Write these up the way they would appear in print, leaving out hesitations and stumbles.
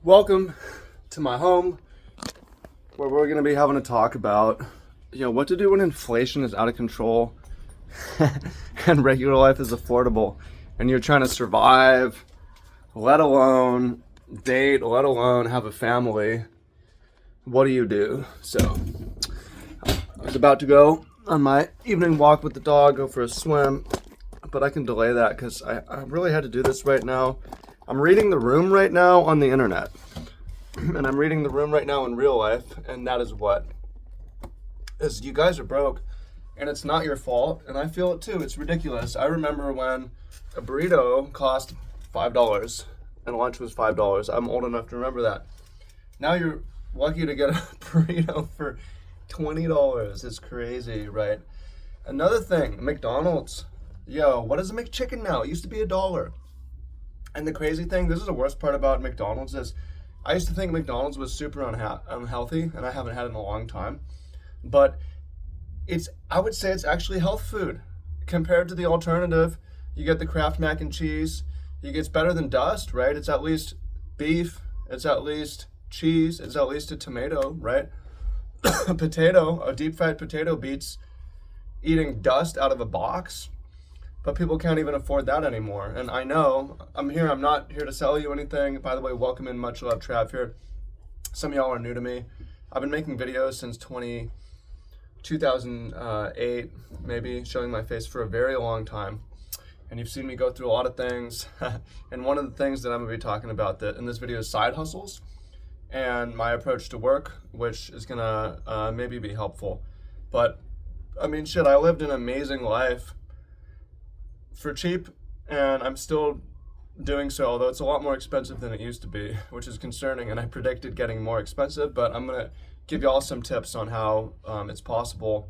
Welcome to my home, where we're going to be having a talk about, what to do when inflation is out of control and regular life is affordable and you're trying to survive, let alone date, let alone have a family. What do you do? So, I was about to go on my evening walk with the dog, go for a swim, but I can delay that because I really had to do this right now. I'm reading The Room right now on the internet, and I'm reading The Room right now in real life, and that is what? Is you guys are broke, and it's not your fault, and I feel it too. It's ridiculous. I remember when a burrito cost $5 and lunch was $5. I'm old enough to remember that. Now you're lucky to get a burrito for $20. It's crazy, right? Another thing, McDonald's. What is a McChicken now? It used to be $1. And the crazy thing, this is the worst part about McDonald's, is I used to think McDonald's was super unhealthy, and I haven't had it in a long time. But I would say it's actually health food. Compared to the alternative, you get the Kraft mac and cheese. It's better than dust, right? It's at least beef. It's at least cheese. It's at least a tomato, right? A deep fried potato beats eating dust out of a box. But people can't even afford that anymore. And I know, I'm not here to sell you anything. By the way, welcome in, much love, Trav here. Some of y'all are new to me. I've been making videos since 2008, maybe, showing my face for a very long time. And you've seen me go through a lot of things. And one of the things that I'm gonna be talking about in this video is side hustles and my approach to work, which is gonna maybe be helpful. But, I lived an amazing life for cheap, and I'm still doing so, although it's a lot more expensive than it used to be, which is concerning, and I predicted getting more expensive, but I'm gonna give y'all some tips on how it's possible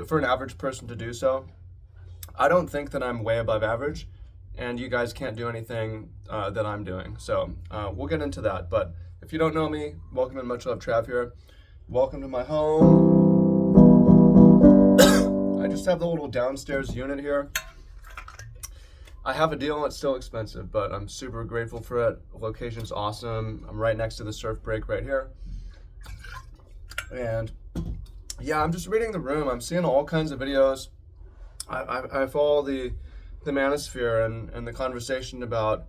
for an average person to do so. I don't think that I'm way above average, and you guys can't do anything that I'm doing, so we'll get into that. But if you don't know me, welcome and much love, Trav here. Welcome to my home. I just have the little downstairs unit here. I have a deal, it's still expensive, but I'm super grateful for it. The location's awesome. I'm right next to the surf break right here. And I'm just reading The Room. I'm seeing all kinds of videos. I follow the manosphere and the conversation about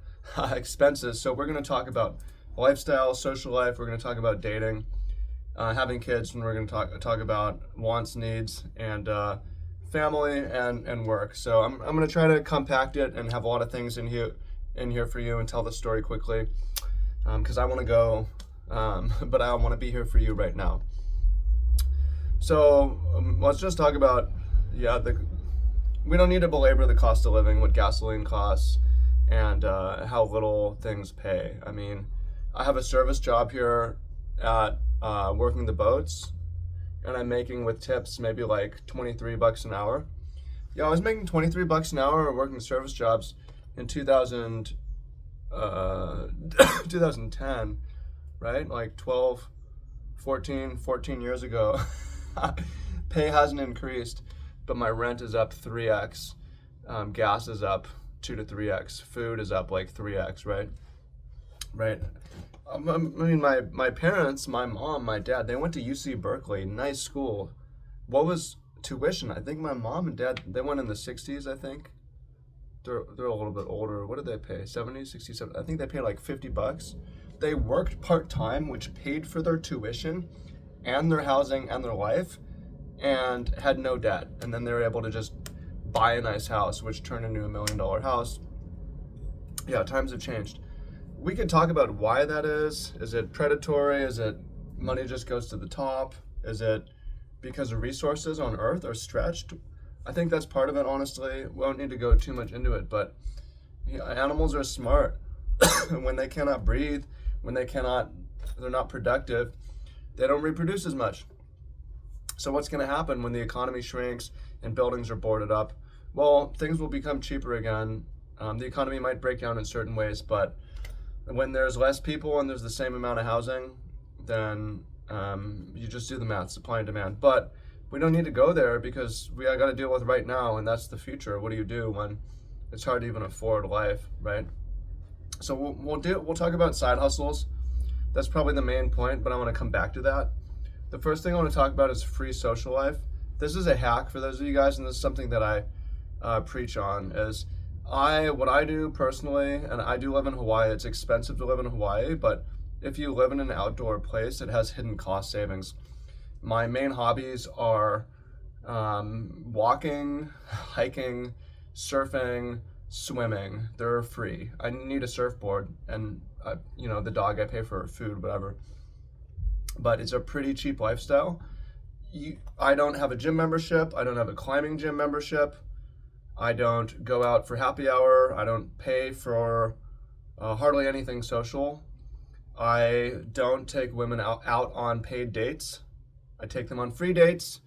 expenses. So we're gonna talk about lifestyle, social life, we're gonna talk about dating, having kids, and we're gonna talk about wants, needs, and family and work. So I'm going to try to compact it and have a lot of things in here for you and tell the story quickly, because I want to go, but I want to be here for you right now. So let's just talk about, we don't need to belabor the cost of living, what gasoline costs, and how little things pay. I have a service job here at working the boats, and I'm making with tips maybe like $23 an hour. I was making $23 an hour working service jobs in 2010, right? Like 14 years ago. Pay hasn't increased, but my rent is up 3x. Gas is up 2 to 3x. Food is up like 3x, right? Right. My parents, my mom, my dad, they went to UC Berkeley, nice school. What was tuition? I think my mom and dad, they went in the 60s, I think. They're a little bit older. What did they pay? 70, 67? I think they paid like $50. They worked part-time, which paid for their tuition and their housing and their life, and had no debt. And then they were able to just buy a nice house, which turned into $1 million house. Times have changed. We could talk about why that is. Is it predatory? Is it money just goes to the top? Is it because the resources on Earth are stretched? I think that's part of it, honestly. We don't need to go too much into it, but animals are smart. When they cannot breathe, they're not productive, they don't reproduce as much. So what's going to happen when the economy shrinks and buildings are boarded up? Well, things will become cheaper again. The economy might break down in certain ways, but when there's less people and there's the same amount of housing, then you just do the math, supply and demand. But we don't need to go there because we got to deal with right now, and that's the future. What do you do when it's hard to even afford life, right? So we'll talk about side hustles. that's probably the main point, but I want to come back to that. The first thing I want to talk about is free social life. This is a hack for those of you guys, and this is something that I preach on, is what I do personally, and I do live in Hawaii. It's expensive to live in Hawaii, but if you live in an outdoor place, it has hidden cost savings. My main hobbies are walking, hiking, surfing, swimming. They're free. I need a surfboard, and the dog I pay for food, whatever. But it's a pretty cheap lifestyle. I don't have a gym membership. I don't have a climbing gym membership. I don't go out for happy hour. I don't pay for hardly anything social. I don't take women out on paid dates. I take them on free dates.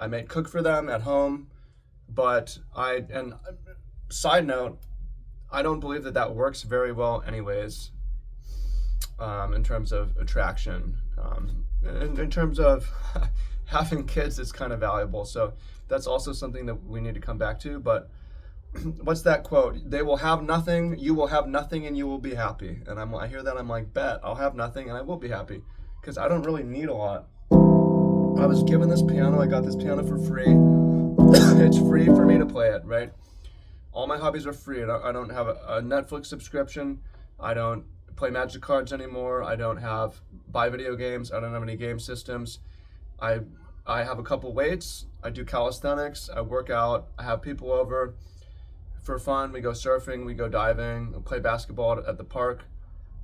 I may cook for them at home, but side note, I don't believe that works very well anyways, in terms of attraction. In terms of having kids, it's kind of valuable. So that's also something that we need to come back to. But what's that quote? They will have nothing, you will have nothing, and you will be happy. And I hear that, I'm like, bet, I'll have nothing and I will be happy, because I don't really need a lot. I was given this piano. I got this piano for free. It's free for me to play it, right? All my hobbies are free. I don't have a Netflix subscription. I don't play Magic cards anymore. I don't buy video games. I don't have any game systems. I have a couple weights. I do calisthenics. I work out. I have people over for fun. We go surfing. We go diving. We play basketball at the park,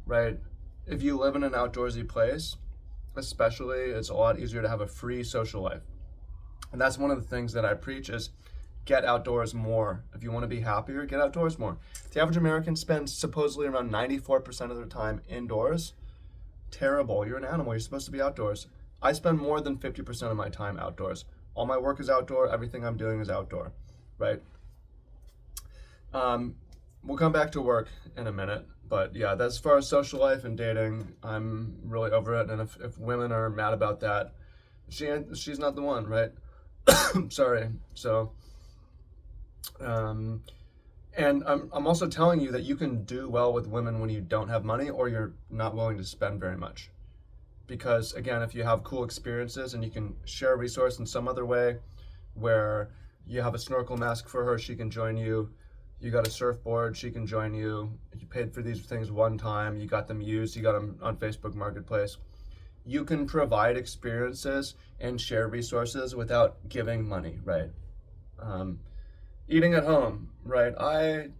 right? If you live in an outdoorsy place, especially, it's a lot easier to have a free social life. And that's one of the things that I preach is get outdoors more. If you want to be happier, get outdoors more. The average American spends supposedly around 94% of their time indoors. Terrible. You're an animal. You're supposed to be outdoors. I spend more than 50% of my time outdoors. All my work is outdoor. Everything I'm doing is outdoor, right? We'll come back to work in a minute. But yeah, that's as far as social life and dating, I'm really over it. And if women are mad about that, she's not the one, right? Sorry. So, and I'm also telling you that you can do well with women when you don't have money or you're not willing to spend very much. Because again, if you have cool experiences and you can share a resource in some other way, where you have a snorkel mask for her, she can join you. You got a surfboard, she can join you. You paid for these things one time, you got them used, you got them on Facebook Marketplace. You can provide experiences and share resources without giving money, right? Eating at home, right? I'm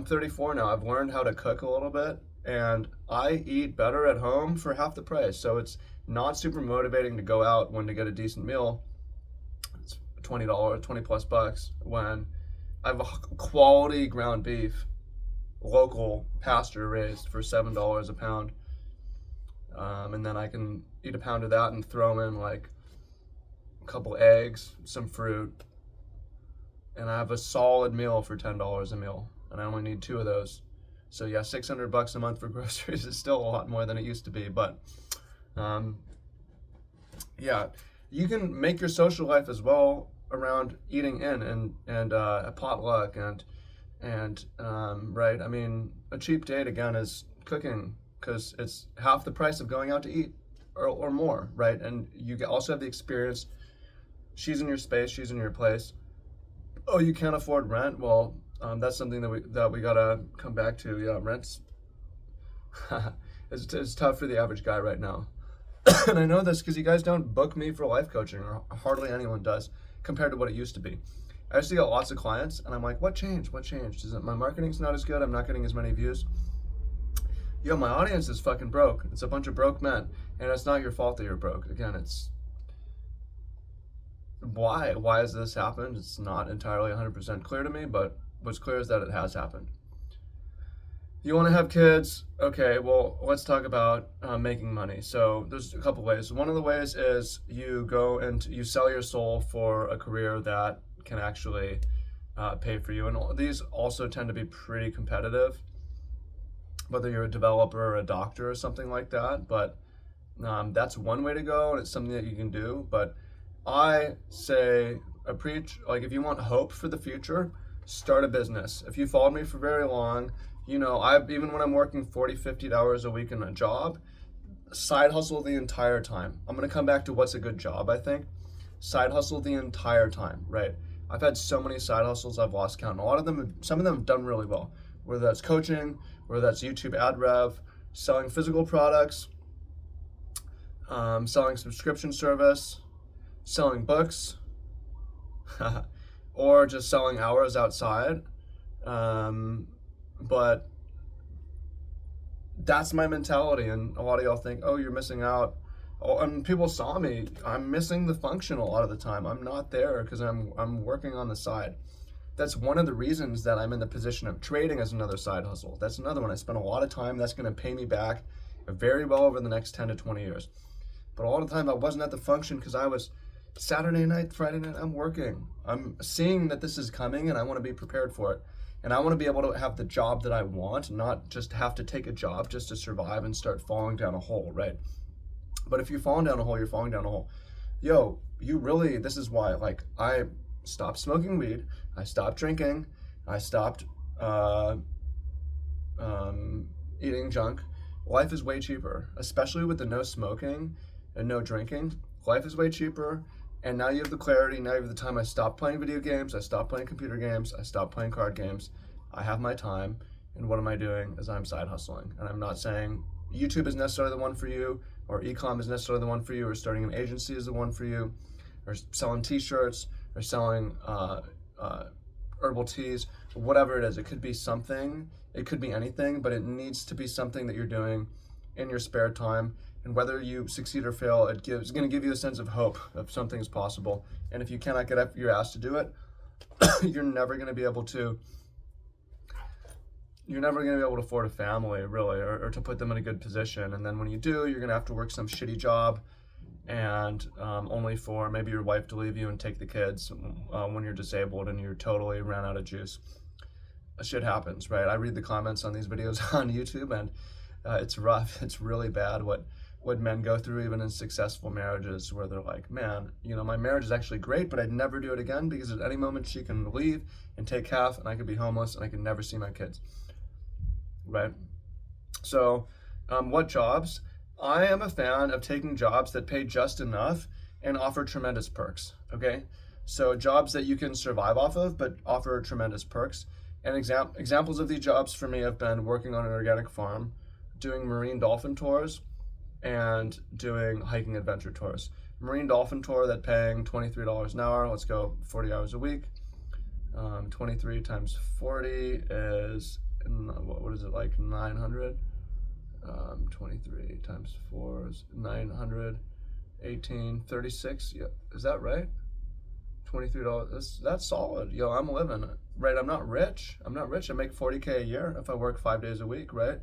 34 now. I've learned how to cook a little bit, and I eat better at home for half the price. So it's not super motivating to go out when to get a decent meal. $20, 20 plus bucks, when I have a quality ground beef, local pasture raised for $7 a pound. And then I can eat a pound of that and throw in like a couple eggs, some fruit, and I have a solid meal for $10 a meal. And I only need 2 of those. So yeah, $600 a month for groceries is still a lot more than it used to be, but yeah, you can make your social life as well around eating in and a potluck and right. I mean, a cheap date again is cooking, because it's half the price of going out to eat or more, right? And you also have the experience. She's in your space, she's in your place. Oh, you can't afford rent? Well, that's something that we gotta come back to. Yeah, rent's it's tough for the average guy right now. And I know this because you guys don't book me for life coaching, or hardly anyone does, compared to what it used to be. I used to get lots of clients, and I'm like, what changed? What changed? Is it my marketing's not as good? I'm not getting as many views? Yo, my audience is fucking broke. It's a bunch of broke men, and it's not your fault that you're broke. Again, it's why has this happened? It's not entirely 100% clear to me, but what's clear is that it has happened. You want to have kids? Okay, well, let's talk about making money. So there's a couple ways. One of the ways is you go and you sell your soul for a career that can actually pay for you. And these also tend to be pretty competitive, whether you're a developer or a doctor or something like that. But that's one way to go, and it's something that you can do. But I preach, like, if you want hope for the future, start a business. If you followed me for very long, Even when I'm working 40, 50 hours a week in a job, side hustle the entire time. I'm going to come back to what's a good job, I think. Side hustle the entire time, right? I've had so many side hustles I've lost count. Some of them have done really well. Whether that's coaching, whether that's YouTube ad rev, selling physical products, selling subscription service, selling books, or just selling hours outside. But that's my mentality, and a lot of y'all think, oh, you're missing out. Oh, and people saw me. I'm missing the function a lot of the time. I'm not there because I'm working on the side. That's one of the reasons that I'm in the position of trading as another side hustle. That's another one. I spend a lot of time. That's going to pay me back very well over the next 10 to 20 years. But a lot of the time I wasn't at the function because I was Saturday night, Friday night, I'm working. I'm seeing that this is coming and I want to be prepared for it. And I want to be able to have the job that I want, not just have to take a job just to survive and start falling down a hole, right? But if you're falling down a hole, you're falling down a hole. Yo, this is why, like, I stopped smoking weed, I stopped drinking, I stopped eating junk. Life is way cheaper, especially with the no smoking and no drinking. Life is way cheaper, and now you have the clarity, now you have the time. I stopped playing video games, I stopped playing computer games, I stopped playing card games. I have my time, and what am I doing is I'm side hustling. And I'm not saying YouTube is necessarily the one for you, or e-com is necessarily the one for you, or starting an agency is the one for you, or selling t-shirts, or selling herbal teas, whatever it is. It could be something, it could be anything, but it needs to be something that you're doing in your spare time. And whether you succeed or fail, it's going to give you a sense of hope of something's possible. And if you cannot get up your ass to do it, you're never going to be able to afford a family, really, or to put them in a good position. And then when you do, you're going to have to work some shitty job, and only for maybe your wife to leave you and take the kids when you're disabled and you're totally ran out of juice. Shit happens, right? I read the comments on these videos on YouTube, and it's rough. It's really bad what men go through, even in successful marriages, where they're like, man, my marriage is actually great, but I'd never do it again because at any moment she can leave and take half, and I could be homeless, and I could never see my kids. Right? So, what jobs? I am a fan of taking jobs that pay just enough and offer tremendous perks, okay? So jobs that you can survive off of, but offer tremendous perks. And examples of these jobs for me have been working on an organic farm, doing marine dolphin tours, and doing hiking adventure tours. Marine dolphin tour, that paying $23 an hour, let's go 40 hours a week. 23 times 40 is, what is it, like 900? 23 times 4 is 900, 18, 36. Yeah, is that right? $23. That's solid. Yo, I'm living, right? I'm not rich. I make $40K a year if I work 5 days a week, right?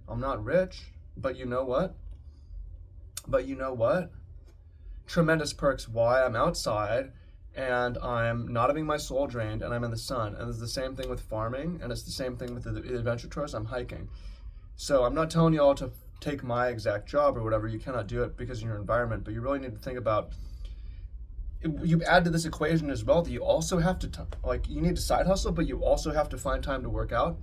I'm not rich, but you know what? Tremendous perks. Why? I'm outside and I'm not having my soul drained and I'm in the sun. And it's the same thing with farming, and it's the same thing with the adventure tours. I'm hiking. So I'm not telling you all to take my exact job or whatever. You cannot do it because of your environment, but you really need to think about, you add to this equation as well that you also have to, you need to side hustle, but you also have to find time to work out.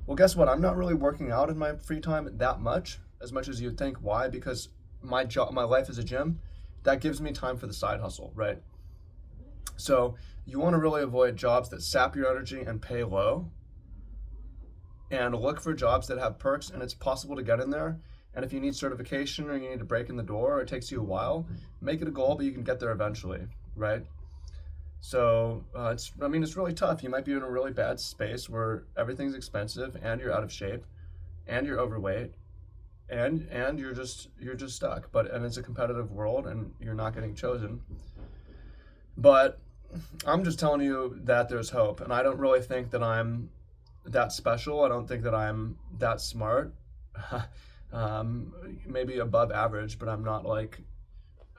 Well, guess what? I'm not really working out in my free time that much as you'd think. Why? Because my life is a gym. That gives me time for the side hustle, right? So you want to really avoid jobs that sap your energy and pay low, and look for jobs that have perks and it's possible to get in there. And if you need certification or you need to break in the door, or it takes you a while, make it a goal, but you can get there eventually, right? So it's really tough. You might be in a really bad space where everything's expensive and you're out of shape and you're overweight and you're just stuck. And it's a competitive world and you're not getting chosen. But I'm just telling you that there's hope, and I don't really think that I'm that special. I don't think that I'm that smart. Maybe above average, but I'm not like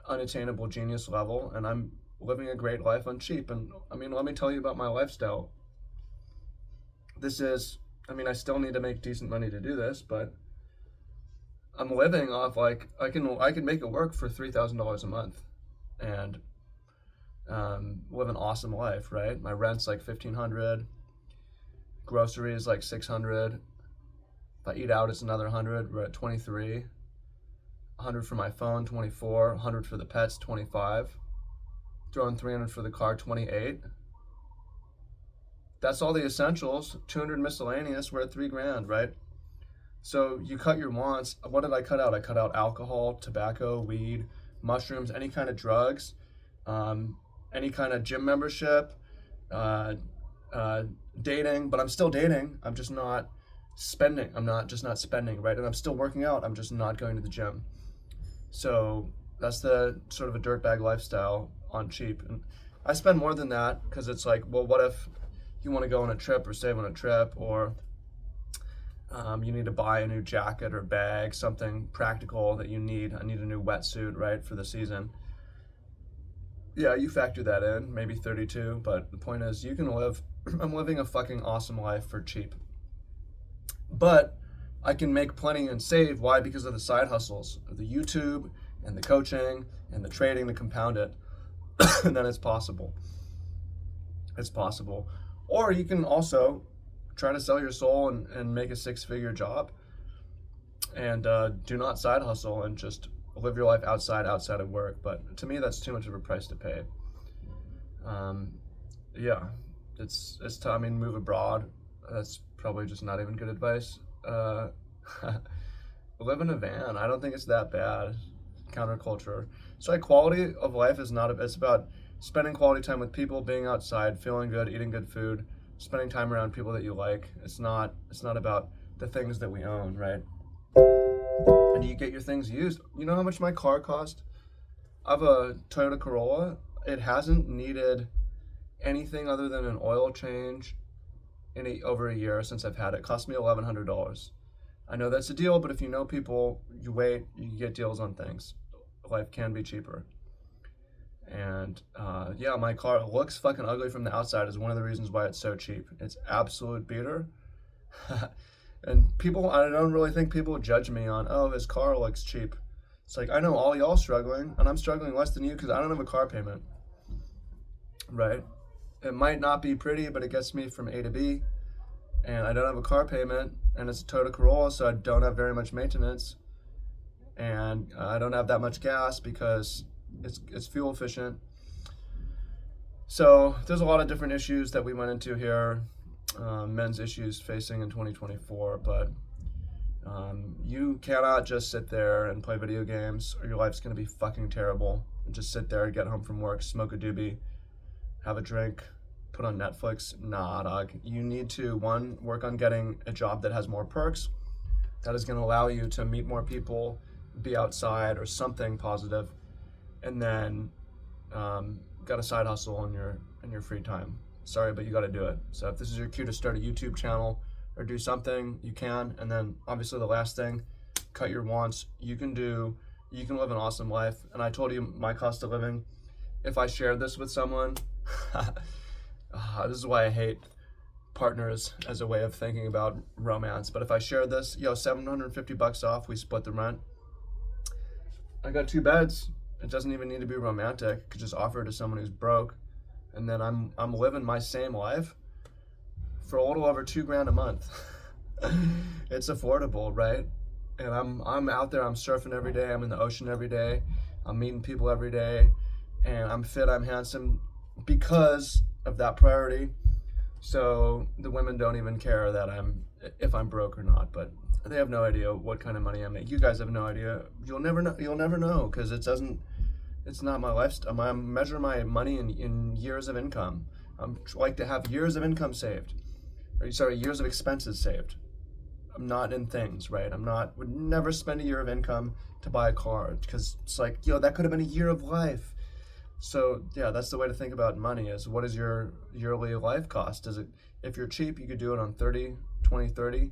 unattainable genius level, and I'm living a great life on cheap. And let me tell you about my lifestyle. This is, I still need to make decent money to do this, but I'm living off I can make it work for $3,000 a month and live an awesome life, right? My rent's like $1,500, groceries like $600, I eat out, it's another 100. We're at 23. 100 for my phone, 24. 100 for the pets, 25. Throwing 300 for the car, 28. That's all the essentials. 200 miscellaneous. We're at $3,000, right? So you cut your wants. What did I cut out? I cut out alcohol, tobacco, weed, mushrooms, any kind of drugs, any kind of gym membership, dating. But I'm still dating. I'm just not spending. I'm not spending, right? And I'm still working out. I'm just not going to the gym. So that's the sort of a dirtbag lifestyle on cheap. And I spend more than that because it's like, well, what if you want to go on a trip or save on a trip, or you need to buy a new jacket or bag, something practical that you need. I need a new wetsuit, right, for the season. Yeah, you factor that in, maybe 32, but the point is you can live, I'm living a fucking awesome life for cheap. But I can make plenty and save. Why? Because of the side hustles, the YouTube and the coaching and the trading to compound it. And then it's possible. It's possible. Or you can also try to sell your soul and make a 6-figure job, and do not side hustle and just live your life outside of work. But to me, that's too much of a price to pay. Yeah, it's time. I mean, move abroad. That's probably just not even good advice. Live in a van. I don't think it's that bad. Counterculture. So like, quality of life is not, it's about spending quality time with people, being outside, feeling good, eating good food, spending time around people that you like. It's not about the things that we own, right? And you get your things used. You know how much my car cost? I have a Toyota Corolla. It hasn't needed anything other than an oil change in over a year since I've had it. It cost me $1,100. I know that's a deal, but if you know people, you wait, you get deals on things. Life can be cheaper. And yeah, my car looks fucking ugly from the outside, is one of the reasons why it's so cheap. It's absolute beater. And people, I don't really think people judge me on, oh, his car looks cheap. It's like, I know all y'all struggling, and I'm struggling less than you because I don't have a car payment, right? It might not be pretty, but it gets me from A to B, and I don't have a car payment, and it's a Toyota Corolla, so I don't have very much maintenance, and I don't have that much gas because it's fuel efficient. So there's a lot of different issues that we went into here, men's issues facing in 2024, but you cannot just sit there and play video games or your life's going to be fucking terrible. And just sit there, get home from work, smoke a doobie, have a drink, put on Netflix. Nah, dog. You need to, one, work on getting a job that has more perks, that is going to allow you to meet more people, be outside or something positive, and then got a side hustle in your free time. Sorry, but you got to do it. So if this is your cue to start a YouTube channel or do something, you can. And then obviously the last thing, cut your wants. You can live an awesome life. And I told you my cost of living. If I shared this with someone, this is why I hate partners as a way of thinking about romance. But if I shared this, $750 off, we split the rent. I got 2 beds. It doesn't even need to be romantic. I could just offer it to someone who's broke. And then I'm living my same life for a little over $2,000 a month. It's affordable, right? And I'm out there, I'm surfing every day, I'm in the ocean every day, I'm meeting people every day, and I'm fit, I'm handsome because of that priority. So the women don't even care that if I'm broke or not, but they have no idea what kind of money I make. You guys have no idea. You'll never know because it's not my lifestyle. I measure my money in years of income. I'm like to have years of income saved. Years of expenses saved. I'm not in things, right? Would never spend a year of income to buy a car because it's like, that could have been a year of life. So yeah, that's the way to think about money is what is your yearly life cost? If you're cheap, you could do it on 30, 20, 30.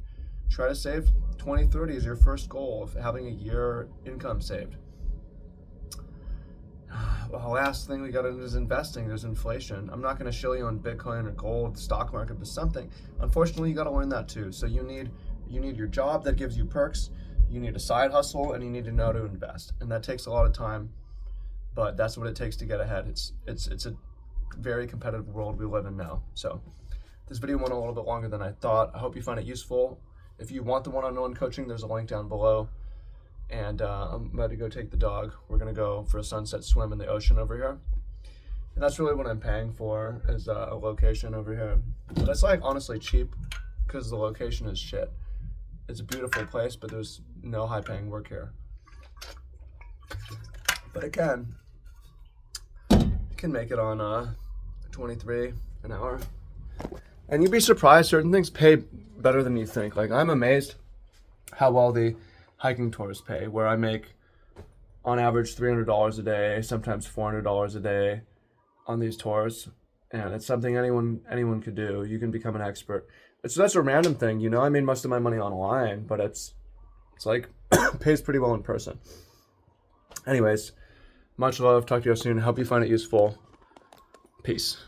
Try to save 20, 30 is your first goal of having a year income saved. Well, the last thing we got into is investing. There's inflation. I'm not going to show you on Bitcoin or gold, stock market, but something. Unfortunately, you got to learn that too. So you need your job that gives you perks. You need a side hustle, and you need to know to invest. And that takes a lot of time, but that's what it takes to get ahead. It's a very competitive world we live in now. So this video went a little bit longer than I thought. I hope you find it useful. If you want the one-on-one coaching, there's a link down below. And I'm about to go take the dog. We're gonna go for a sunset swim in the ocean over here. And that's really what I'm paying for, is a location over here. But it's like honestly cheap because the location is shit. It's a beautiful place, but there's no high-paying work here. But I can make it on 23 an hour. And you'd be surprised, certain things pay better than you think. Like, I'm amazed how well the hiking tours pay, where I make on average $300 a day, sometimes $400 a day on these tours. And it's something anyone could do. You can become an expert. So that's a random thing, you know. I made most of my money online, but it's like pays pretty well in person. Anyways, much love. Talk to you soon. Hope you find it useful. Peace.